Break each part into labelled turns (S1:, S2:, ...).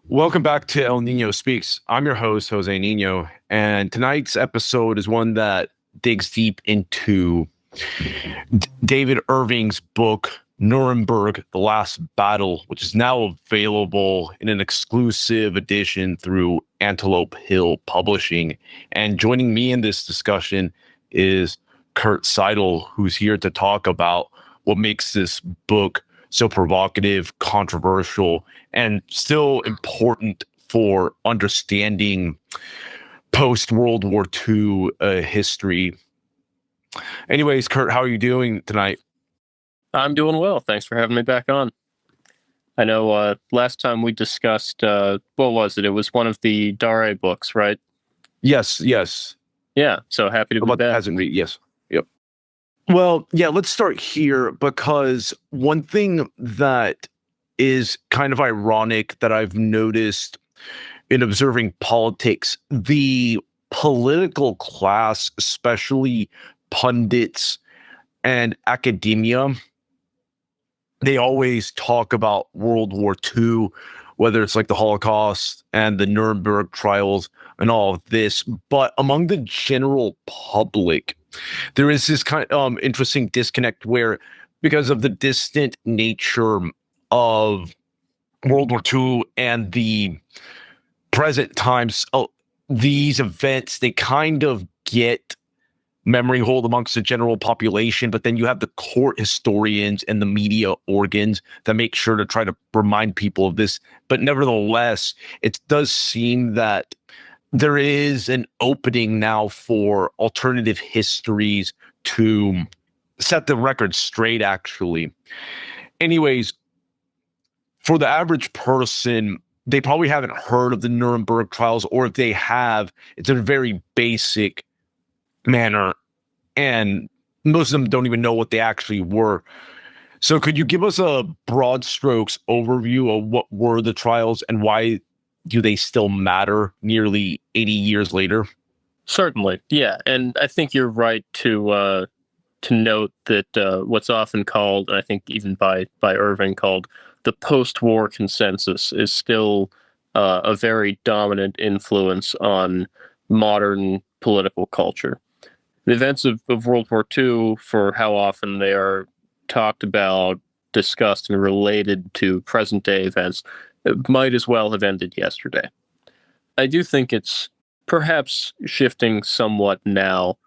S1: Welcome back to El Nino Speaks. I'm your host, Jose Nino, and tonight's episode is one that digs deep into David Irving's book, Nuremberg, The Last Battle, which is now available in an exclusive edition through Antelope Hill Publishing. And joining me in this discussion is Kurt Seidel, who's here to talk about what makes this book so provocative, controversial, and still important for understanding post-World War II history. Anyways, Kurt, how are you doing tonight?
S2: I'm doing well. Thanks for having me back on. I know last time we discussed, what was it? It was one of the Dare books, right?
S1: Yes.
S2: Yeah, so happy to be back.
S1: Hasn't read, yes. Yep. Well, yeah, let's start here because one thing that is kind of ironic that I've noticed in observing politics, the political class, especially pundits and academia, they always talk about World War II, whether it's like the Holocaust and the Nuremberg trials and all of this. But among the general public, there is this kind of interesting disconnect where, because of the distant nature of World War II and the present times, these events, they kind of get memory hold amongst the general population, but then you have the court historians and the media organs that make sure to try to remind people of this. But nevertheless, it does seem that there is an opening now for alternative histories to set the record straight, actually. Anyways, for the average person, they probably haven't heard of the Nuremberg trials, or if they have, it's in a very basic manner, and most of them don't even know what they actually were. So could you give us a broad strokes overview of what were the trials and why do they still matter nearly 80 years later?
S2: Certainly, yeah, and I think you're right to note that what's often called, and I think even by Irving called, the post-war consensus is still a very dominant influence on modern political culture. The events of World War II, for how often they are talked about, discussed, and related to present-day events, might as well have ended yesterday. I do think it's perhaps shifting somewhat now.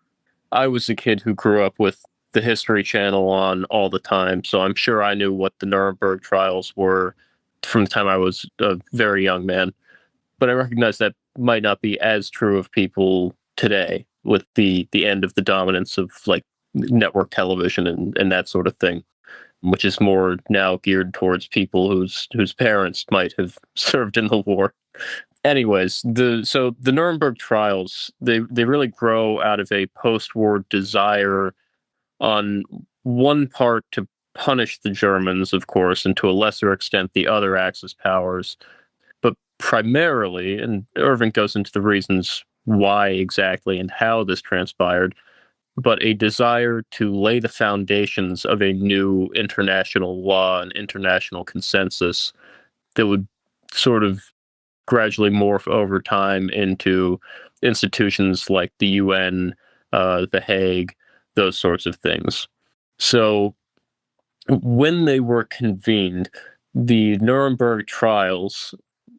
S2: I was a kid who grew up with the History Channel on all the time, so I'm sure I knew what the Nuremberg trials were from the time I was a very young man. But I recognize that might not be as true of people today with the end of the dominance of like network television and that sort of thing, which is more now geared towards people whose parents might have served in the war. Anyways, the Nuremberg trials, they really grow out of a post-war desire on one part to punish the Germans, of course, and to a lesser extent the other Axis powers, but primarily, and Irving goes into the reasons why exactly and how this transpired, but a desire to lay the foundations of a new international law and international consensus that would sort of gradually morph over time into institutions like the UN, The Hague, those sorts of things. So when they were convened, the Nuremberg trials,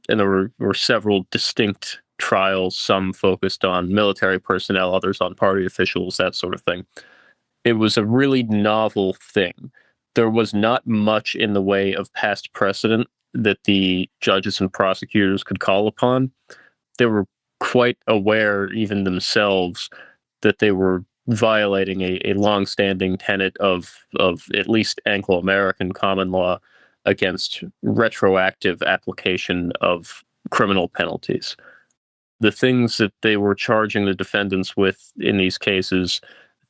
S2: and there were several distinct trials, some focused on military personnel, others on party officials, that sort of thing. It was a really novel thing. There was not much in the way of past precedent that the judges and prosecutors could call upon. They were quite aware, even themselves, that they were violating a longstanding tenet of at least Anglo-American common law against retroactive application of criminal penalties. The things that they were charging the defendants with in these cases,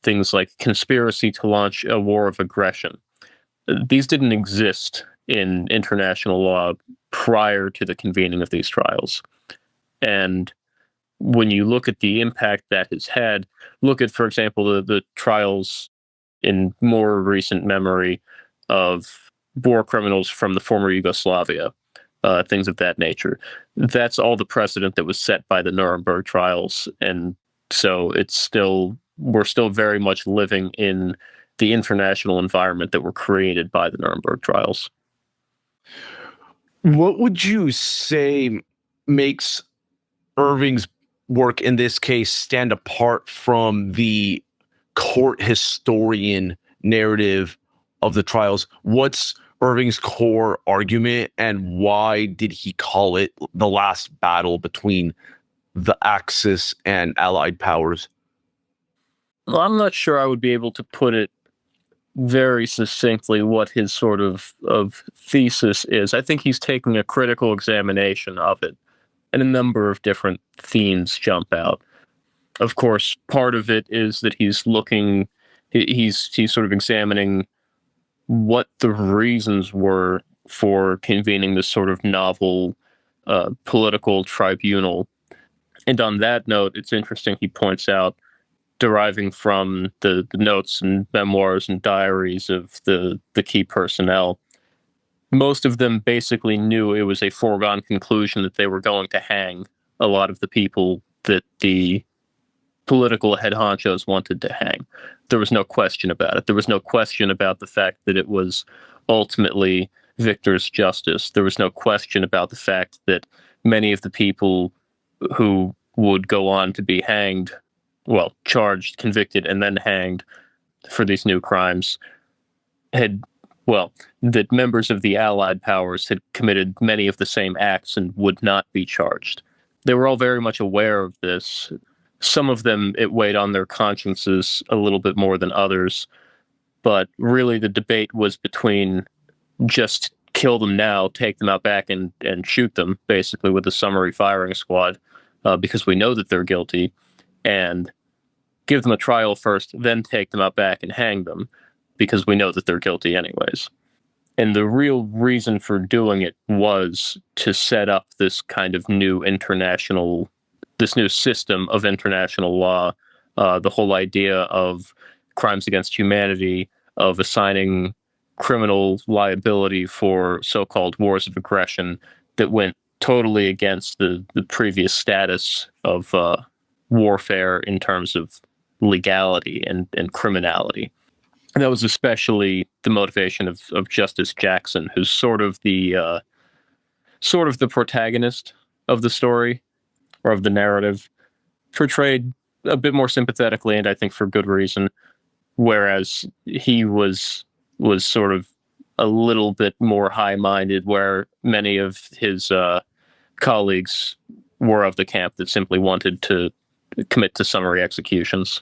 S2: things like conspiracy to launch a war of aggression, these didn't exist in international law prior to the convening of these trials. And when you look at the impact that has had, look at, for example, the trials in more recent memory of war criminals from the former Yugoslavia. things of that nature. That's all the precedent that was set by the Nuremberg trials, and so we're still very much living in the international environment that were created by the Nuremberg trials.
S1: What would you say makes Irving's work in this case stand apart from the court historian narrative of the trials? What's Irving's core argument, and why did he call it the last battle between the Axis and Allied powers?
S2: Well, I'm not sure I would be able to put it very succinctly what his sort of thesis is. I think he's taking a critical examination of it, and a number of different themes jump out. Of course, part of it is that he's sort of examining what the reasons were for convening this sort of novel political tribunal. And on that note, it's interesting, he points out, deriving from the notes and memoirs and diaries of the key personnel, most of them basically knew it was a foregone conclusion that they were going to hang a lot of the people that the political head honchos wanted to hang. There was no question about it. There was no question about the fact that it was ultimately Victor's justice. There was no question about the fact that many of the people who would go on to be hanged, well, charged, convicted, and then hanged for these new crimes, that members of the Allied powers had committed many of the same acts and would not be charged. They were all very much aware of this. Some of them, it weighed on their consciences a little bit more than others, but really the debate was between just kill them now, take them out back and shoot them, basically with a summary firing squad, because we know that they're guilty, and give them a trial first, then take them out back and hang them, because we know that they're guilty anyways. And the real reason for doing it was to set up this kind of this new system of international law, the whole idea of crimes against humanity, of assigning criminal liability for so-called wars of aggression that went totally against the previous status of warfare in terms of legality and criminality. And that was especially the motivation of Justice Jackson, who's sort of the protagonist of the story, or of the narrative, portrayed a bit more sympathetically, and I think for good reason, whereas he was sort of a little bit more high-minded, where many of his colleagues were of the camp that simply wanted to commit to summary executions.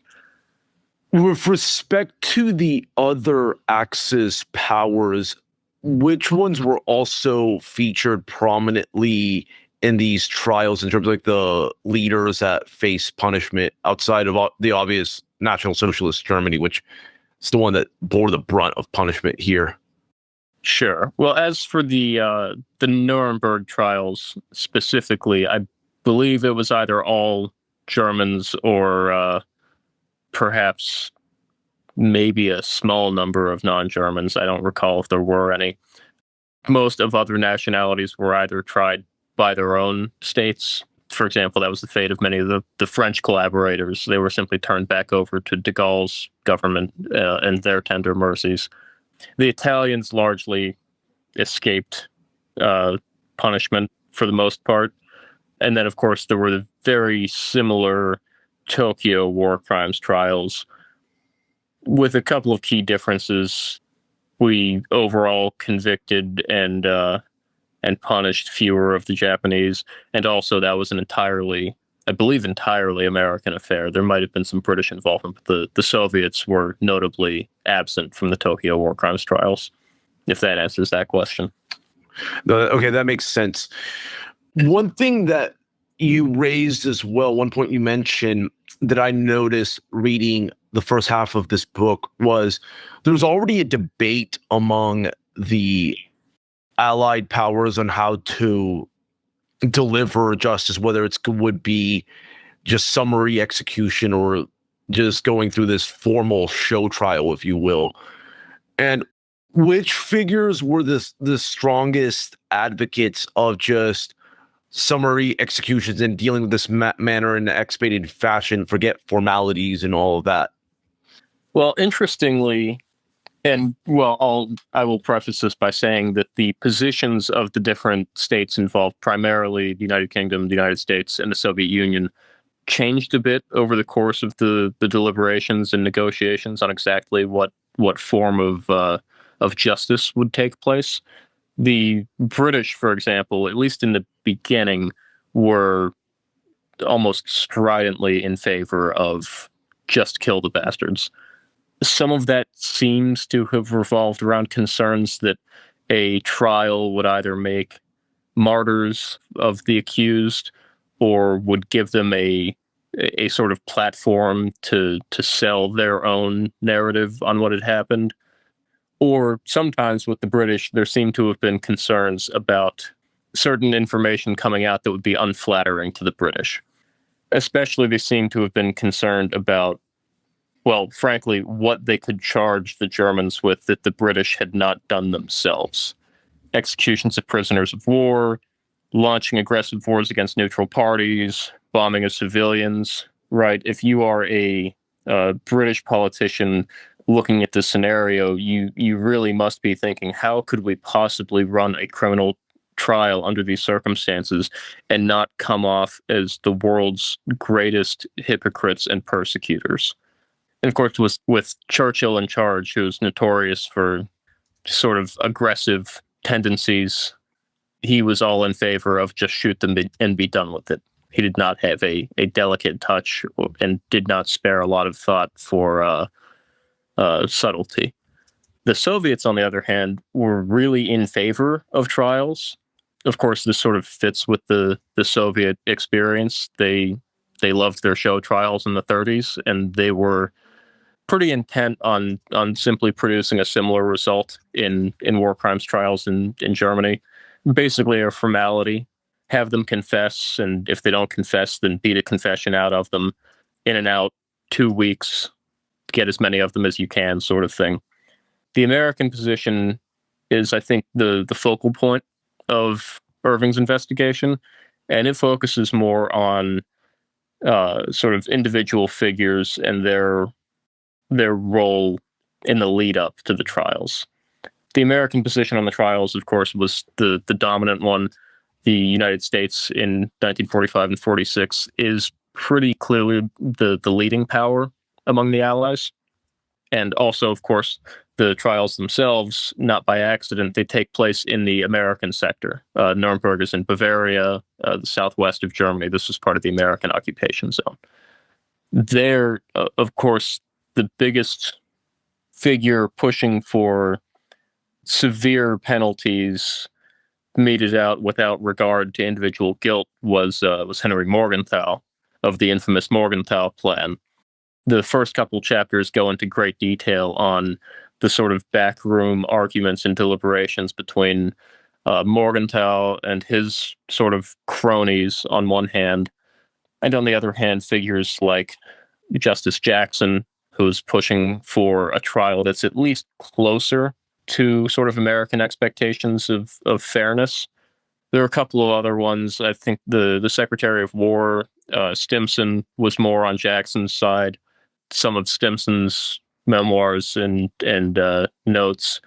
S1: With respect to the other Axis powers, which ones were also featured prominently in these trials in terms of like the leaders that face punishment outside of the obvious National Socialist Germany, which is the one that bore the brunt of punishment here?
S2: Sure. Well, as for the Nuremberg trials specifically, I believe it was either all Germans or perhaps maybe a small number of non-Germans. I don't recall if there were any. Most of other nationalities were either tried by their own states. For example, that was the fate of many of the French collaborators. They were simply turned back over to de Gaulle's government and their tender mercies. The Italians largely escaped punishment for the most part. And then, of course, there were the very similar Tokyo war crimes trials with a couple of key differences. We overall convicted and punished fewer of the Japanese, and also that was an entirely American affair. There might have been some British involvement, but the Soviets were notably absent from the Tokyo war crimes trials, if that answers that question.
S1: Okay, that makes sense. One thing that you raised as well, one point you mentioned that I noticed reading the first half of this book, was there's already a debate among the Allied powers on how to deliver justice, whether it would be just summary execution or just going through this formal show trial, if you will. And Which figures were the strongest advocates of just summary executions and dealing with this manner in an expedited fashion, forget formalities and all of that?
S2: Well, interestingly, and well, I will preface this by saying that the positions of the different states involved, primarily the United Kingdom, the United States, and the Soviet Union, changed a bit over the course of the deliberations and negotiations on exactly what form of justice would take place. The British, for example, at least in the beginning, were almost stridently in favor of just kill the bastards. Some of that seems to have revolved around concerns that a trial would either make martyrs of the accused or would give them a sort of platform to sell their own narrative on what had happened. Or sometimes with the British, there seemed to have been concerns about certain information coming out that would be unflattering to the British. Especially, they seem to have been concerned about, well, frankly, what they could charge the Germans with that the British had not done themselves. Executions of prisoners of war, launching aggressive wars against neutral parties, bombing of civilians, right? If you are a British politician looking at this scenario, you really must be thinking, how could we possibly run a criminal trial under these circumstances and not come off as the world's greatest hypocrites and persecutors? And of course, with Churchill in charge, who was notorious for sort of aggressive tendencies, he was all in favor of just shoot them and be done with it. He did not have a delicate touch and did not spare a lot of thought for subtlety. The Soviets, on the other hand, were really in favor of trials. Of course, this sort of fits with the Soviet experience. They loved their show trials in the 30s, and they were pretty intent on simply producing a similar result in war crimes trials in Germany. Basically, a formality. Have them confess, and if they don't confess, then beat a confession out of them, in and out, 2 weeks, get as many of them as you can, sort of thing. The American position is, I think, the focal point of Irving's investigation, and it focuses more on sort of individual figures and their role in the lead up to the trials. The American position on the trials, of course, was the dominant one. The United States in 1945 and 46 is pretty clearly the leading power among the Allies. And also, of course, the trials themselves, not by accident, they take place in the American sector. Nuremberg is in Bavaria, the southwest of Germany. This was part of the American occupation zone. There, of course, the biggest figure pushing for severe penalties meted out without regard to individual guilt was Henry Morgenthau of the infamous Morgenthau Plan. The first couple chapters go into great detail on the sort of backroom arguments and deliberations between Morgenthau and his sort of cronies on one hand, and on the other hand, figures like Justice Jackson, who's pushing for a trial that's at least closer to sort of American expectations of fairness. There are a couple of other ones. I think the Secretary of War, Stimson, was more on Jackson's side. Some of Stimson's memoirs and notes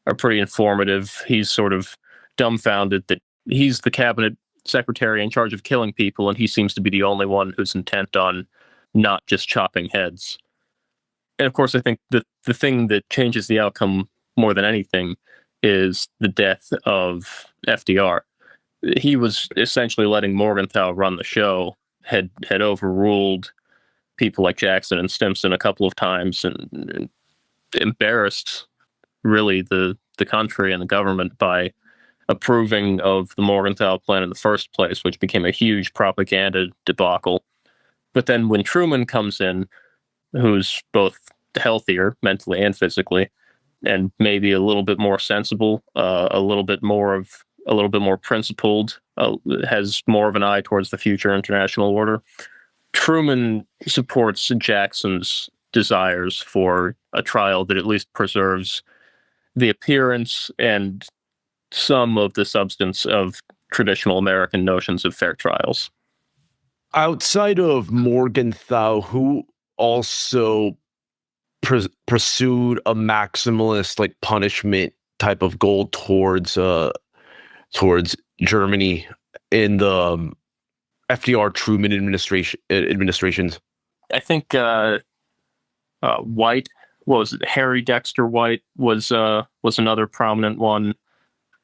S2: are pretty informative. He's sort of dumbfounded that he's the cabinet secretary in charge of killing people, and he seems to be the only one who's intent on not just chopping heads. And of course, I think the thing that changes the outcome more than anything is the death of FDR. He was essentially letting Morgenthau run the show, had overruled people like Jackson and Stimson a couple of times, and embarrassed really the country and the government by approving of the Morgenthau Plan in the first place, which became a huge propaganda debacle. But then when Truman comes in, who's both healthier mentally and physically, and maybe a little bit more sensible, a little bit more principled, has more of an eye towards the future international order. Truman supports Jackson's desires for a trial that at least preserves the appearance and some of the substance of traditional American notions of fair trials.
S1: Outside of Morgenthau, who also pursued a maximalist like punishment type of goal towards Germany in the FDR Truman administrations.
S2: I think White, what was it? Harry Dexter White was another prominent one.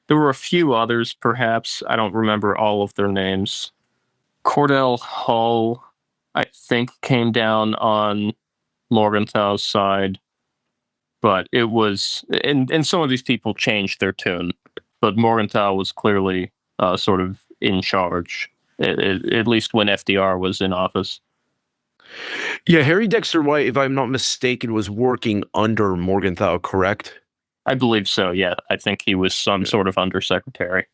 S2: There were a few others, perhaps. I don't remember all of their names. Cordell Hull, I think, came down on Morgenthau's side, but it was, and some of these people changed their tune, but Morgenthau was clearly sort of in charge, at least when FDR was in office.
S1: Yeah, Harry Dexter White, if I'm not mistaken, was working under Morgenthau, correct?
S2: I believe so, yeah. I think he was some sort of undersecretary.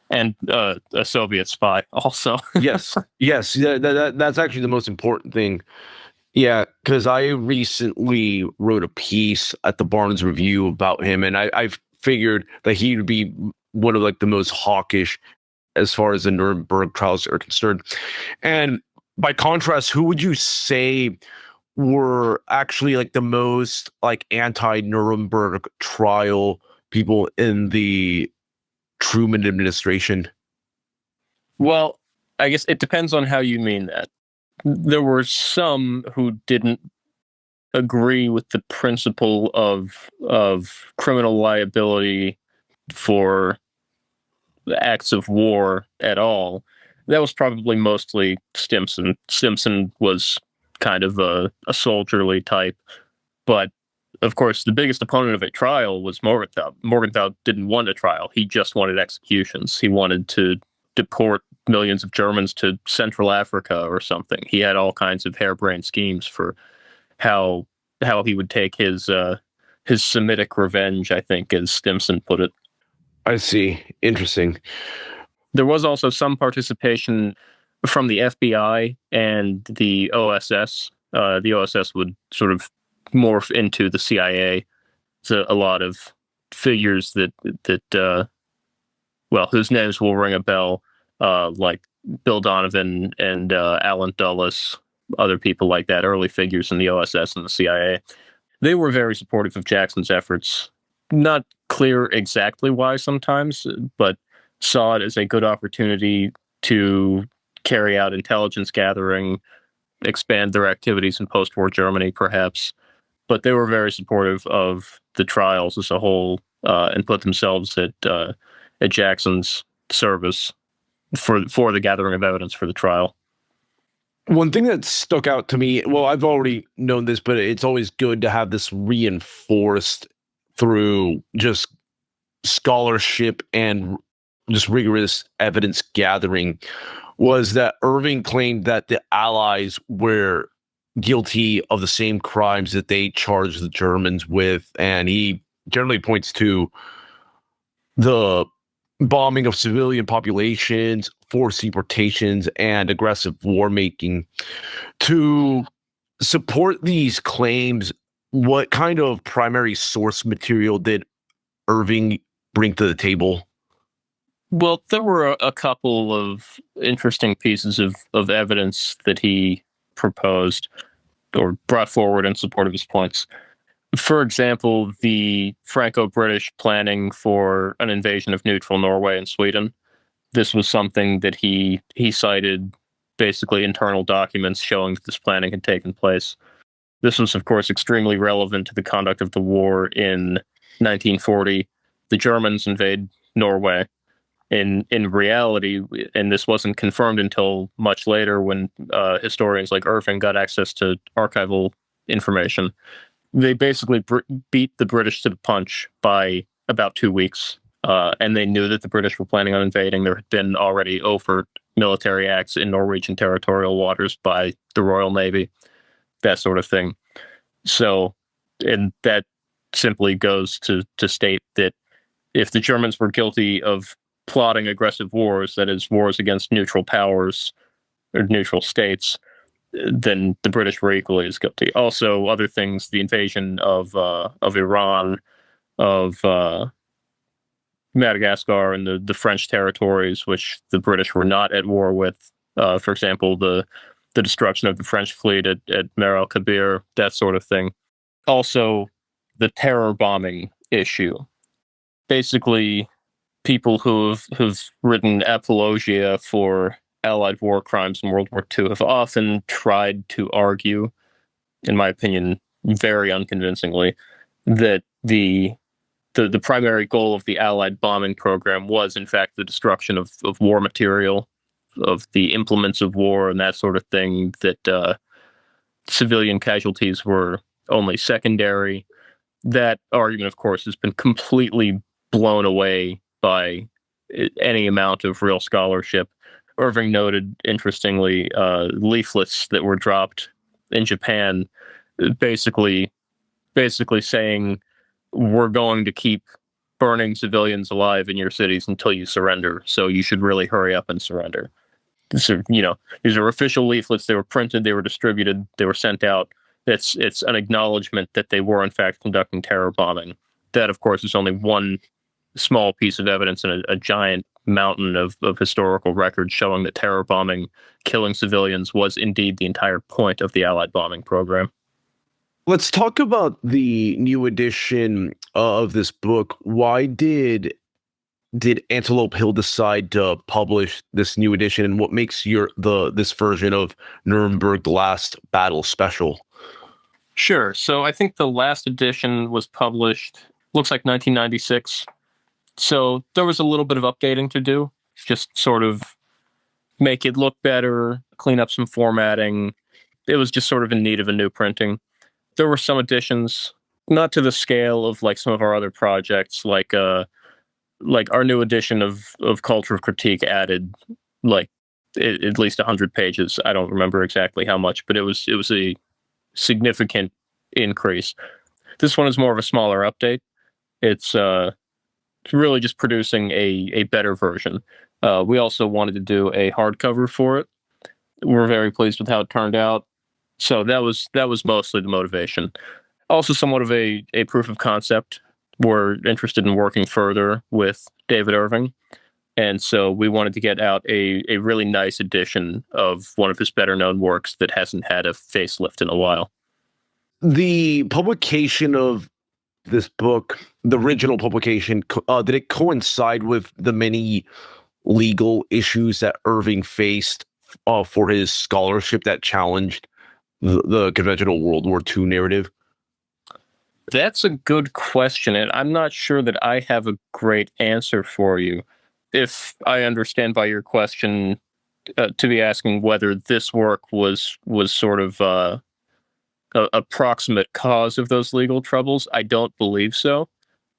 S2: And a Soviet spy also.
S1: Yes. That's actually the most important thing. Yeah, because I recently wrote a piece at the Barnes Review about him, and I figured that he would be one of like the most hawkish as far as the Nuremberg trials are concerned. And by contrast, who would you say were actually like the most like anti-Nuremberg trial people in the Truman administration?
S2: Well, I guess it depends on how you mean that. There were some who didn't agree with the principle of criminal liability for the acts of war at all. That was probably mostly Stimson. Stimson was kind of a soldierly type, but of course, the biggest opponent of a trial was Morgenthau. Morgenthau didn't want a trial. He just wanted executions. He wanted to deport millions of Germans to Central Africa or something. He had all kinds of harebrained schemes for how he would take his Semitic revenge, I think, as Stimson put it.
S1: I see. Interesting.
S2: There was also some participation from the FBI and the OSS. The OSS would sort of morph into the CIA. So a lot of figures that whose names will ring a bell, like Bill Donovan and Alan Dulles, other people like that, early figures in the OSS and the CIA. They were very supportive of Jackson's efforts. Not clear exactly why sometimes, but saw it as a good opportunity to carry out intelligence gathering, expand their activities in post-war Germany, perhaps. But they were very supportive of the trials as a whole, and put themselves at Jackson's service for the gathering of evidence for the trial.
S1: One thing that stuck out to me, well, I've already known this, but it's always good to have this reinforced through just scholarship and just rigorous evidence gathering, was that Irving claimed that the Allies were guilty of the same crimes that they charged the Germans with. And he generally points to the bombing of civilian populations, forced deportations, and aggressive war making. To support these claims, what kind of primary source material did Irving bring to the table?
S2: Well, there were a couple of interesting pieces of evidence that he proposed or brought forward in support of his points. For example, the Franco-British planning for an invasion of neutral Norway and Sweden. This was something that he cited, basically internal documents showing that this planning had taken place. This was, of course, extremely relevant to the conduct of the war in 1940. The Germans invade Norway. In reality, and this wasn't confirmed until much later when historians like Irving got access to archival information, they basically beat the British to the punch by about 2 weeks. And they knew that the British were planning on invading. There had been already overt military acts in Norwegian territorial waters by the Royal Navy, that sort of thing. So, and that simply goes to state that if the Germans were guilty of plotting aggressive wars, that is, wars against neutral powers or neutral states, then the British were equally as guilty. Also, other things, the invasion of Iran, of Madagascar and the French territories, which the British were not at war with. For example, the destruction of the French fleet at Mer el Kabir, that sort of thing. Also, the terror bombing issue. Basically, people who've written apologia for Allied war crimes in World War II have often tried to argue, in my opinion, very unconvincingly, that the primary goal of the Allied bombing program was, in fact, the destruction of war material, of the implements of war, and that sort of thing, that civilian casualties were only secondary. That argument, of course, has been completely blown away by any amount of real scholarship. Irving noted, interestingly, leaflets that were dropped in Japan, basically saying, we're going to keep burning civilians alive in your cities until you surrender. So you should really hurry up and surrender. So, these are official leaflets. They were printed, they were distributed, they were sent out. It's an acknowledgement that they were, in fact, conducting terror bombing. That, of course, is only one small piece of evidence in a giant mountain of historical records showing that terror bombing, killing civilians, was indeed the entire point of the Allied bombing program.
S1: Let's talk about the new edition of this book. Why did Antelope Hill decide to publish this new edition, and what makes this version of Nuremberg: The Last Battle special?
S2: Sure. So I think the last edition was published, looks like 1996. So there was a little bit of updating to do, just sort of make it look better, clean up some formatting. It was just sort of in need of a new printing. There were some additions, not to the scale of like some of our other projects, like our new edition of Culture of Critique added like at least 100 pages. I don't remember exactly how much, but it was a significant increase. This one is more of a smaller update. It's really just producing a better version. We also wanted to do a hardcover for it. We're very pleased with how it turned out. So that was mostly the motivation. Also somewhat of a proof of concept. We're interested in working further with David Irving. And so we wanted to get out a really nice edition of one of his better known works that hasn't had a facelift in a while.
S1: The publication of this book, the original publication, did it coincide with the many legal issues that Irving faced for his scholarship that challenged the conventional World War II narrative?
S2: That's a good question, and I'm not sure that I have a great answer for you. If I understand by your question to be asking whether this work was sort of a proximate cause of those legal troubles, I don't believe so.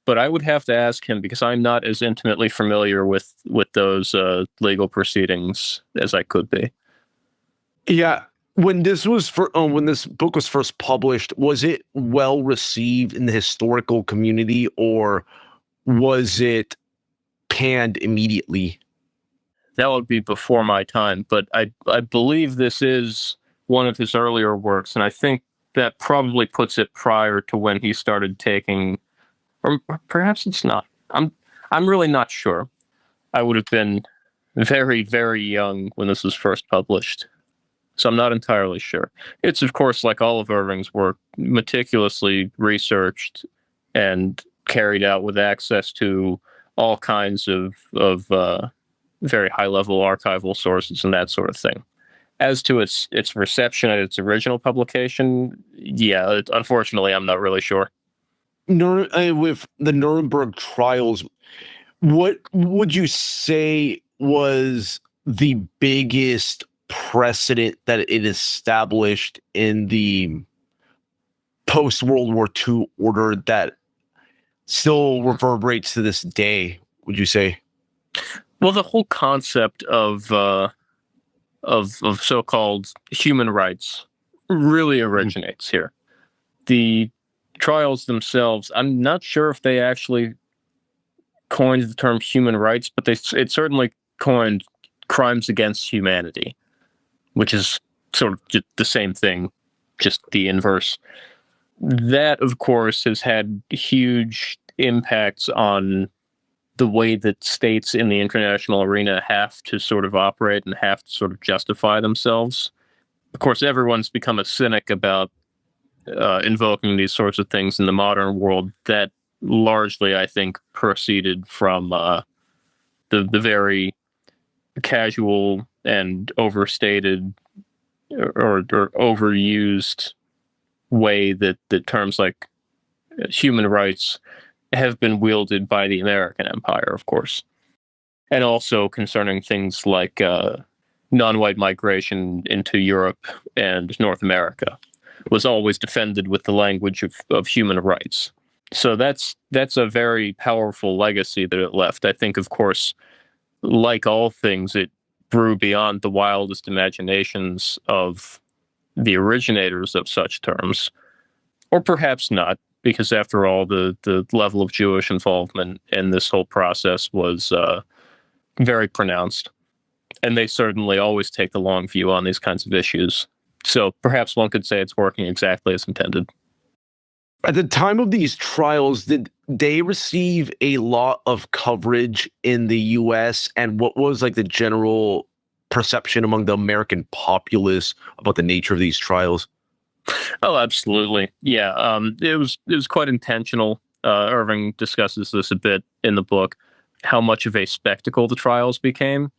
S2: But I would have to ask him because I'm not as intimately familiar with those legal proceedings as I could be.
S1: Yeah. When this book was first published, was it well received in the historical community, or was it panned immediately?
S2: That would be before my time, but I believe this is one of his earlier works, and I think that probably puts it prior to when he started taking, or perhaps it's not. I'm really not sure. I would have been very, very young when this was first published, so I'm not entirely sure. It's, of course, like all of Irving's work, meticulously researched and carried out with access to all kinds of very high-level archival sources and that sort of thing. As to its reception at its original publication, yeah, unfortunately, I'm not really sure.
S1: With the Nuremberg trials, what would you say was the biggest precedent that it established in the post-World War II order that still reverberates to this day, would you say?
S2: Well, the whole concept of so-called human rights really originates here. The trials themselves, I'm not sure if they actually coined the term human rights, but it certainly coined crimes against humanity, which is sort of just the same thing, just the inverse. That, of course, has had huge impacts on the way that states in the international arena have to sort of operate and have to sort of justify themselves. Of course, everyone's become a cynic about invoking these sorts of things in the modern world. That largely, I think, proceeded from the very casual and overstated or overused way that terms like human rights have been wielded by the American empire, of course. And also concerning things like non-white migration into Europe and North America was always defended with the language of human rights. So that's a very powerful legacy that it left. I think, of course, like all things, it grew beyond the wildest imaginations of the originators of such terms, or perhaps not, because after all, the level of Jewish involvement in this whole process was very pronounced. And they certainly always take the long view on these kinds of issues. So perhaps one could say it's working exactly as intended.
S1: At the time of these trials, did they receive a lot of coverage in the US? And what was like the general perception among the American populace about the nature of these trials?
S2: Oh, absolutely. Yeah, it was quite intentional. Irving discusses this a bit in the book, how much of a spectacle the trials became.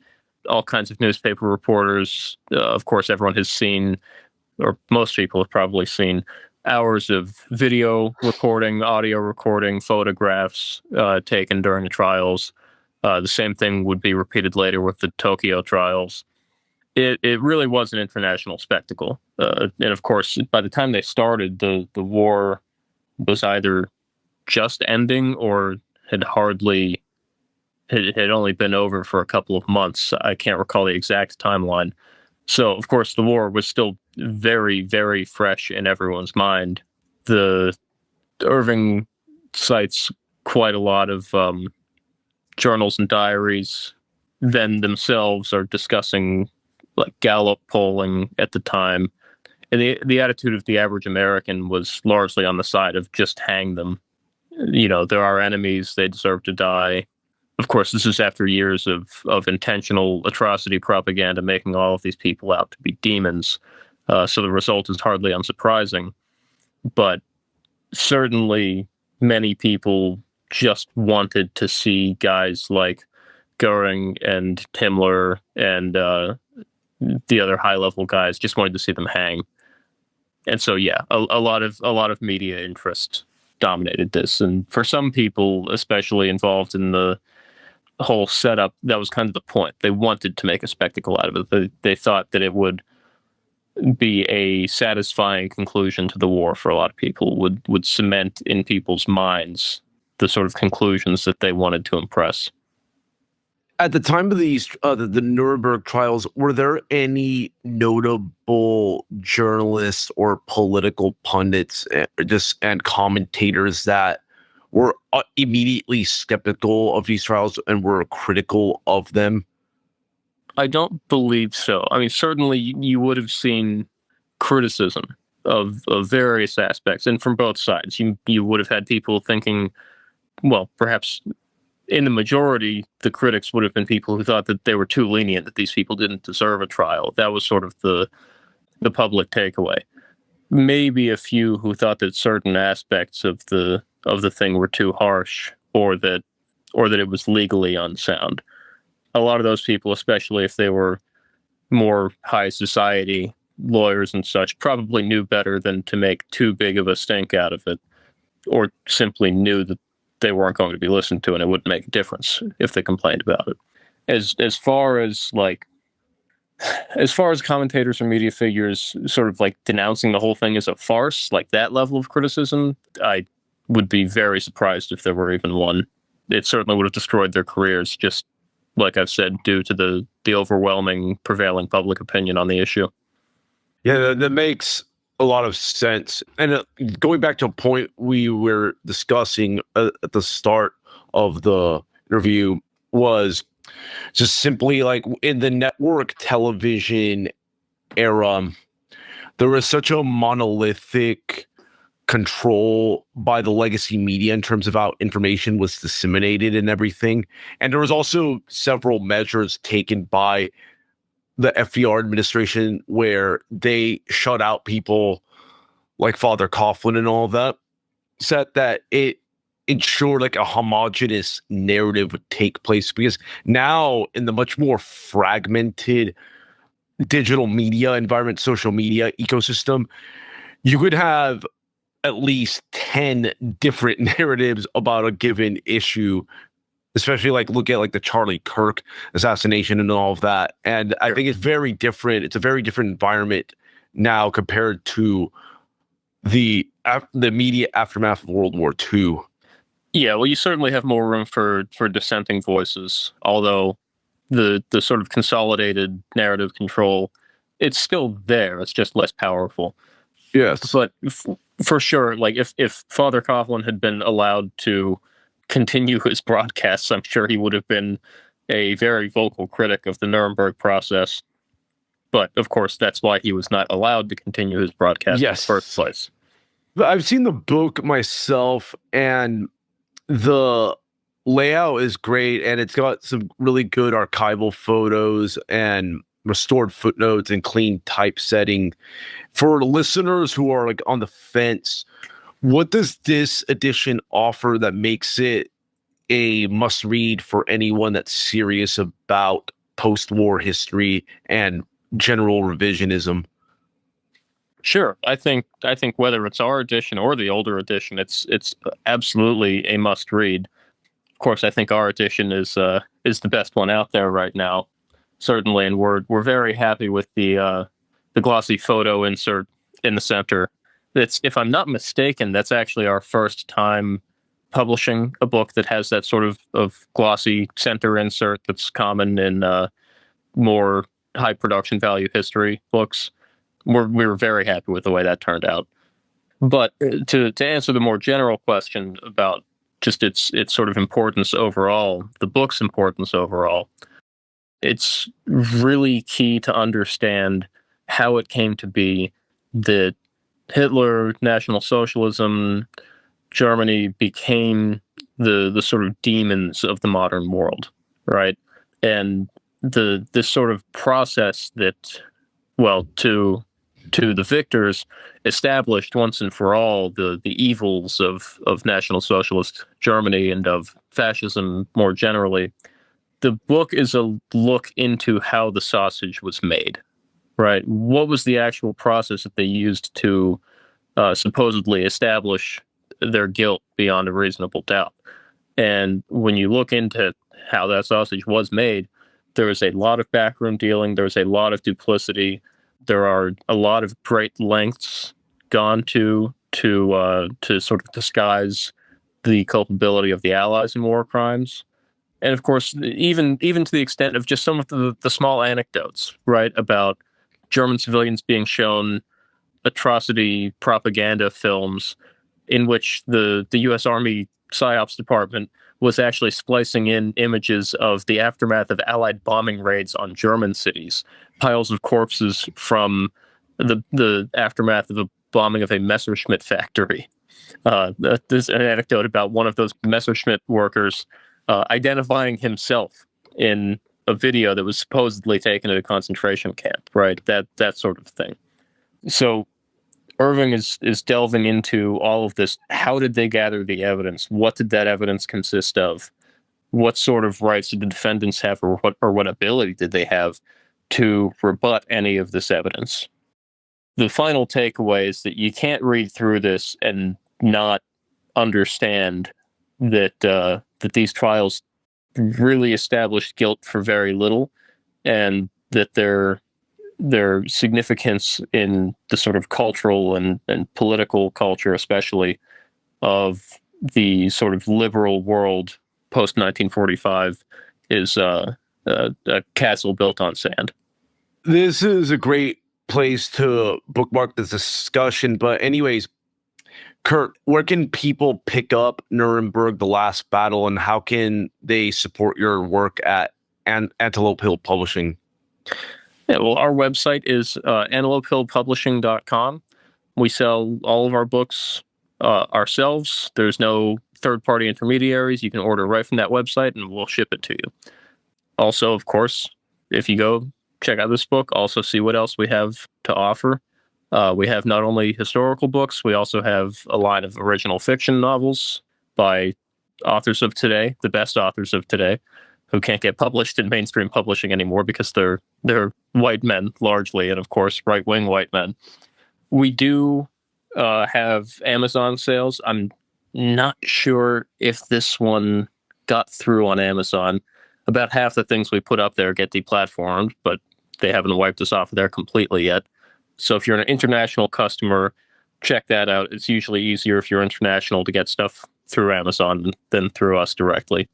S2: All kinds of newspaper reporters, of course, everyone has seen, or most people have probably seen, hours of video recording, audio recording, photographs taken during the trials. The same thing would be repeated later with the Tokyo trials. It really was an international spectacle. And of course, by the time they started, the war was either just ending or had hardly, it had only been over for a couple of months. I can't recall the exact timeline. So, of course, the war was still very, very fresh in everyone's mind. The Irving cites quite a lot of journals and diaries. Then themselves are discussing like Gallup polling at the time. And the attitude of the average American was largely on the side of just hang them. You know, they're our enemies, they deserve to die. Of course, this is after years of intentional atrocity propaganda making all of these people out to be demons. So the result is hardly unsurprising. But certainly many people just wanted to see guys like Goering and Himmler and the other high-level guys, just wanted to see them hang. And so, yeah, a lot of media interest dominated this. And for some people, especially involved in the whole setup, that was kind of the point. They wanted to make a spectacle out of it. They thought that it would be a satisfying conclusion to the war for a lot of people, would cement in people's minds the sort of conclusions that they wanted to impress.
S1: At the time of these, the Nuremberg trials, were there any notable journalists or political pundits and commentators that were immediately skeptical of these trials and were critical of them?
S2: I don't believe so. I mean, certainly you would have seen criticism of various aspects, and from both sides. You would have had people thinking, well, perhaps in the majority, the critics would have been people who thought that they were too lenient, that these people didn't deserve a trial. That was sort of the public takeaway. Maybe a few who thought that certain aspects of the thing were too harsh, or that it was legally unsound. A lot of those people, especially if they were more high society lawyers and such, probably knew better than to make too big of a stink out of it, or simply knew that they weren't going to be listened to and it wouldn't make a difference if they complained about it. As far as commentators or media figures sort of like denouncing the whole thing as a farce, like that level of criticism, I would be very surprised if there were even one. It certainly would have destroyed their careers, just like I've said, due to the overwhelming prevailing public opinion on the issue.
S1: Yeah, that makes a lot of sense. And going back to a point we were discussing at the start of the interview was just simply like in the network television era, there was such a monolithic control by the legacy media in terms of how information was disseminated and everything. And there was also several measures taken by the FDR administration where they shut out people like Father Coughlin and all of that, said that it ensured like a homogenous narrative would take place, because now in the much more fragmented digital media environment, social media ecosystem, you could have at least 10 different narratives about a given issue, especially like look at like the Charlie Kirk assassination and all of that. And I think it's very different. It's a very different environment now compared to the immediate aftermath of World War II.
S2: Yeah, well, you certainly have more room for dissenting voices, although the sort of consolidated narrative control, it's still there. It's just less powerful.
S1: Yes.
S2: But for sure, like if Father Coughlin had been allowed to continue his broadcasts, I'm sure he would have been a very vocal critic of the Nuremberg process. But of course, that's why he was not allowed to continue his broadcast in the first place.
S1: I've seen the book myself, and the layout is great, and it's got some really good archival photos and restored footnotes and clean typesetting. For listeners who are like on the fence, what does this edition offer that makes it a must read for anyone that's serious about post-war history and general revisionism?
S2: Sure. I think whether it's our edition or the older edition, it's absolutely a must read. Of course, I think our edition is the best one out there right now, certainly, and we're very happy with the glossy photo insert in the center. That's, if I'm not mistaken, that's actually our first time publishing a book that has that sort of glossy center insert that's common in more high production value history books. We were very happy with the way that turned out. But to answer the more general question about just its sort of importance overall, the book's importance overall, it's really key to understand how it came to be that Hitler, National Socialism, Germany became the sort of demons of the modern world, right? And this sort of process that, well, to the victors, established once and for all the evils of National Socialist Germany and of fascism more generally. The book is a look into how the sausage was made, right? What was the actual process that they used to supposedly establish their guilt beyond a reasonable doubt? And when you look into how that sausage was made, there is a lot of backroom dealing. There's a lot of duplicity. There are a lot of great lengths gone to sort of disguise the culpability of the Allies in war crimes. And of course, even to the extent of just some of the small anecdotes, right, about German civilians being shown atrocity propaganda films in which the U.S. Army PSYOPs department was actually splicing in images of the aftermath of Allied bombing raids on German cities, piles of corpses from the aftermath of the bombing of a Messerschmitt factory. There's an anecdote about one of those Messerschmitt workers identifying himself in a video that was supposedly taken at a concentration camp, right? That sort of thing. So Irving is delving into all of this. How did they gather the evidence? What did that evidence consist of? What sort of rights did the defendants have, or what ability did they have to rebut any of this evidence? The final takeaway is that you can't read through this and not understand that that these trials really established guilt for very little, and that their significance in the sort of cultural and political culture, especially of the sort of liberal world post 1945, is a castle built on sand.
S1: This is a great place to bookmark this discussion. But anyways, Kurt, where can people pick up Nuremberg, The Last Battle, and how can they support your work at Antelope Hill Publishing?
S2: Yeah, well, our website is antelopehillpublishing.com. We sell all of our books ourselves. There's no third-party intermediaries. You can order right from that website, and we'll ship it to you. Also, of course, if you go check out this book, also see what else we have to offer. We have not only historical books, we also have a line of original fiction novels by authors of today, the best authors of today, who can't get published in mainstream publishing anymore because they're white men largely, and of course right-wing white men. We do have Amazon sales. I'm not sure if this one got through on Amazon. About half the things we put up there get deplatformed, but they haven't wiped us off of there completely yet. So if you're an international customer, check that out. It's usually easier if you're international to get stuff through Amazon than through us directly.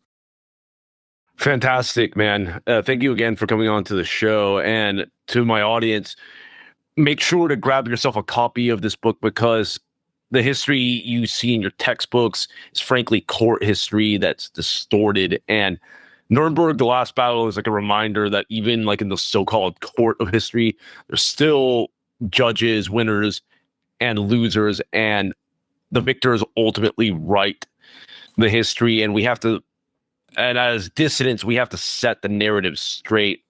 S1: Fantastic, man. Thank you again for coming on to the show. And to my audience, make sure to grab yourself a copy of this book, because the history you see in your textbooks is frankly court history that's distorted. And Nuremberg, the last battle, is like a reminder that even like in the so-called court of history, there's still judges, winners, and losers, and the victors ultimately write the history. And we have to, and as dissidents, we have to set the narrative straight.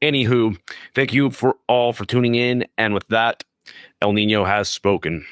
S1: Anywho, thank you for all for tuning in. And with that, El Nino has spoken.